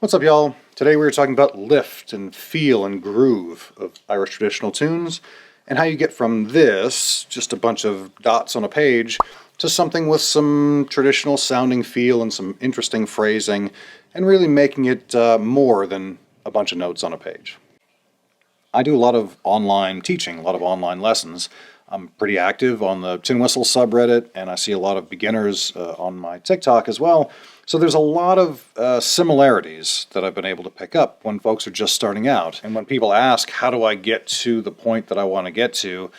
What's up, y'all? Today we were talking about lift and feel and groove of Irish traditional tunes and how you get from this, just a bunch of dots on a page, to something with some traditional sounding feel and some interesting phrasing and really making it more than a bunch of notes on a page. I do a lot of online teaching, a lot of online lessons. I'm pretty active on the Tin Whistle subreddit, and I see a lot of beginners on my TikTok as well. So there's a lot of similarities that I've been able to pick up when folks are just starting out. And when people ask, how do I get to the point that I want to get to,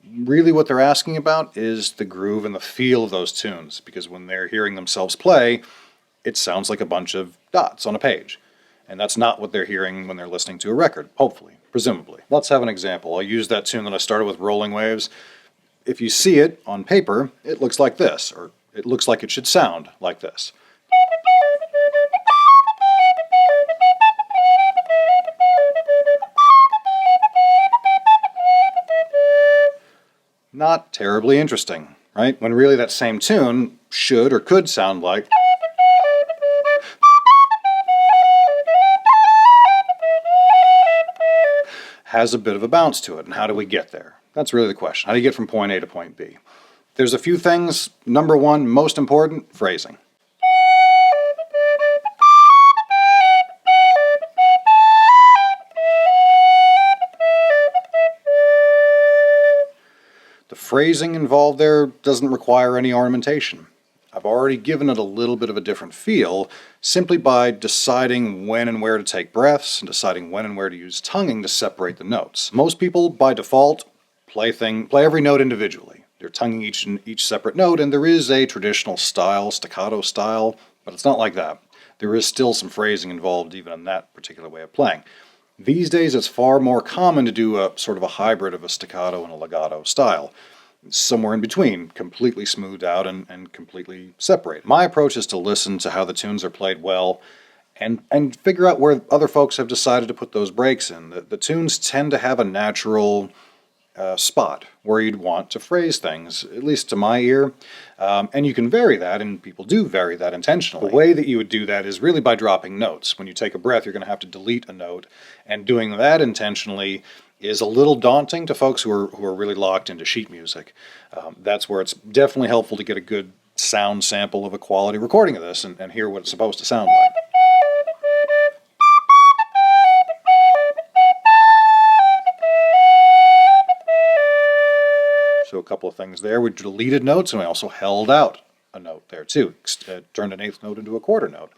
really what they're asking about is the groove and the feel of those tunes. Because when they're hearing themselves play, it sounds like a bunch of dots on a page. And that's not what they're hearing when they're listening to a record, hopefully, presumably. Let's have an example. I'll use that tune that I started with, Rolling Waves. If you see it on paper, it looks like this, or it looks like it should sound like this. Not terribly interesting, right? When really that same tune should or could sound like... has a bit of a bounce to it. And how do we get there? That's really the question. How do you get from point A to point B? There's a few things. Number one, most important, phrasing. The phrasing involved there doesn't require any ornamentation. I've already given it a little bit of a different feel simply by deciding when and where to take breaths and deciding when and where to use tonguing to separate the notes. Most people, by default, play every note individually. They're tonguing each separate note, and there is a traditional style, staccato style, but it's not like that. There is still some phrasing involved even in that particular way of playing. These days, it's far more common to do a sort of a hybrid of a staccato and a legato style. Somewhere in between, completely smoothed out and completely separate. My approach is to listen to how the tunes are played well and figure out where other folks have decided to put those breaks in. The tunes tend to have a natural spot where you'd want to phrase things, at least to my ear. And you can vary that, and people do vary that intentionally. The way that you would do that is really by dropping notes. When you take a breath, you're going to have to delete a note, and doing that intentionally is a little daunting to folks who are really locked into sheet music. That's where it's definitely helpful to get a good sound sample of a quality recording of this and hear what it's supposed to sound like. So a couple of things there. We deleted notes, and we also held out a note there too. Turned an eighth note into a quarter note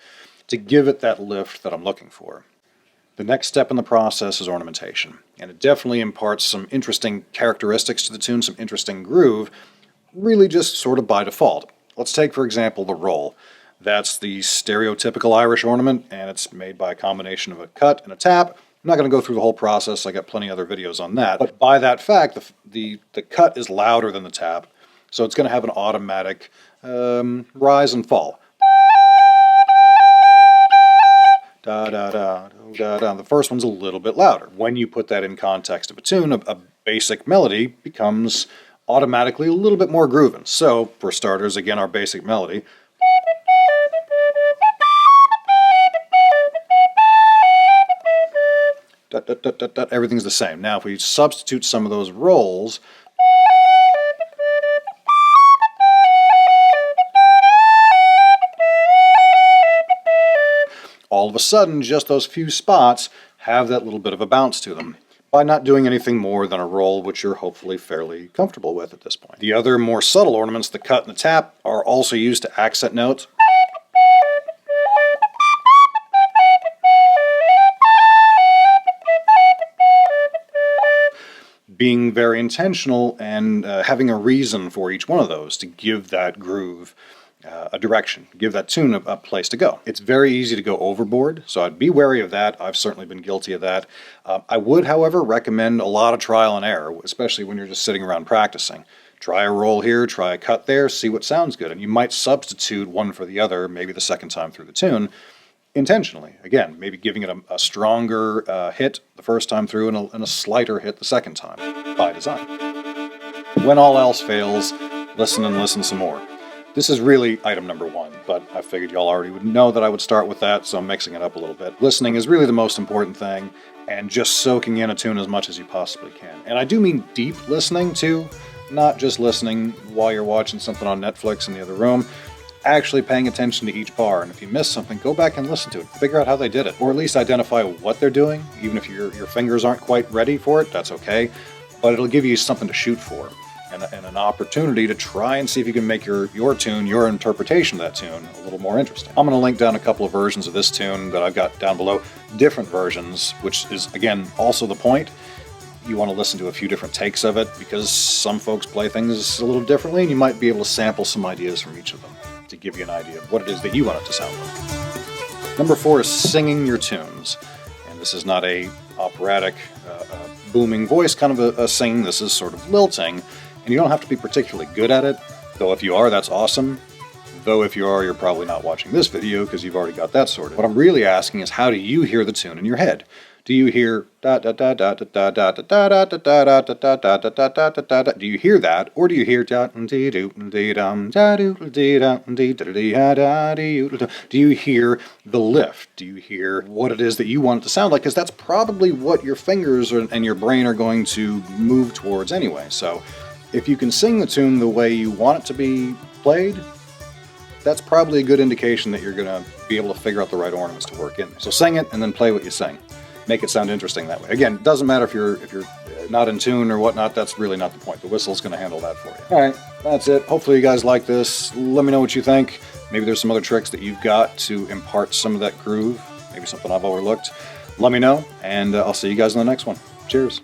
to give it that lift that I'm looking for. The next step in the process is ornamentation, and it definitely imparts some interesting characteristics to the tune, some interesting groove, really just sort of by default. Let's take, for example, the roll. That's the stereotypical Irish ornament, and it's made by a combination of a cut and a tap. I'm not going to go through the whole process. I got plenty of other videos on that. But by that fact, the cut is louder than the tap, so it's going to have an automatic rise and fall. Da da da da da. The first one's a little bit louder. When you put that in context of a tune, a basic melody becomes automatically a little bit more grooving. So, for starters, again, our basic melody. Da, da, da, da, da, everything's the same. Now, if we substitute some of those rolls, all of a sudden, just those few spots have that little bit of a bounce to them by not doing anything more than a roll, which you're hopefully fairly comfortable with at this point. The other more subtle ornaments, the cut and the tap, are also used to accent notes. Being very intentional and having a reason for each one of those to give that groove a direction, give that tune a place to go. It's very easy to go overboard, so I'd be wary of that. I've certainly been guilty of that. I would, however, recommend a lot of trial and error, especially when you're just sitting around practicing. Try a roll here, try a cut there, see what sounds good, and you might substitute one for the other, maybe the second time through the tune, intentionally. Again, maybe giving it a stronger hit the first time through and a slighter hit the second time, by design. When all else fails, listen and listen some more. This is really item number one, but I figured y'all already would know that I would start with that, so I'm mixing it up a little bit. Listening is really the most important thing, and just soaking in a tune as much as you possibly can. And I do mean deep listening too, not just listening while you're watching something on Netflix in the other room. Actually paying attention to each bar, and if you miss something, go back and listen to it. Figure out how they did it, or at least identify what they're doing. Even if your fingers aren't quite ready for it, that's okay, but it'll give you something to shoot for, and an opportunity to try and see if you can make your tune, your interpretation of that tune, a little more interesting. I'm going to link down a couple of versions of this tune that I've got down below, different versions, which is, again, also the point. You want to listen to a few different takes of it, because some folks play things a little differently, and you might be able to sample some ideas from each of them to give you an idea of what it is that you want it to sound like. Number 4 is singing your tunes. And this is not a operatic, booming voice kind of a sing. This is sort of lilting. And you don't have to be particularly good at it, though if you are, that's awesome. Though if you are, you're probably not watching this video because you've already got that sorted. What I'm really asking is, how do you hear the tune in your head? Do you hear da da da da da da da da da da da da da da da da da da da? Do you hear that, or do you hear da dee doo dee dum da doo dee da dee da dee da dee? Do you hear the lift? Do you hear what it is that you want it to sound like? Because that's probably what your fingers and your brain are going to move towards anyway. So if you can sing the tune the way you want it to be played, that's probably a good indication that you're going to be able to figure out the right ornaments to work in. So sing it and then play what you sing. Make it sound interesting that way. Again, it doesn't matter if you're not in tune or whatnot. That's really not the point. The whistle's going to handle that for you. All right, that's it. Hopefully you guys like this. Let me know what you think. Maybe there's some other tricks that you've got to impart some of that groove. Maybe something I've overlooked. Let me know, and I'll see you guys in the next one. Cheers.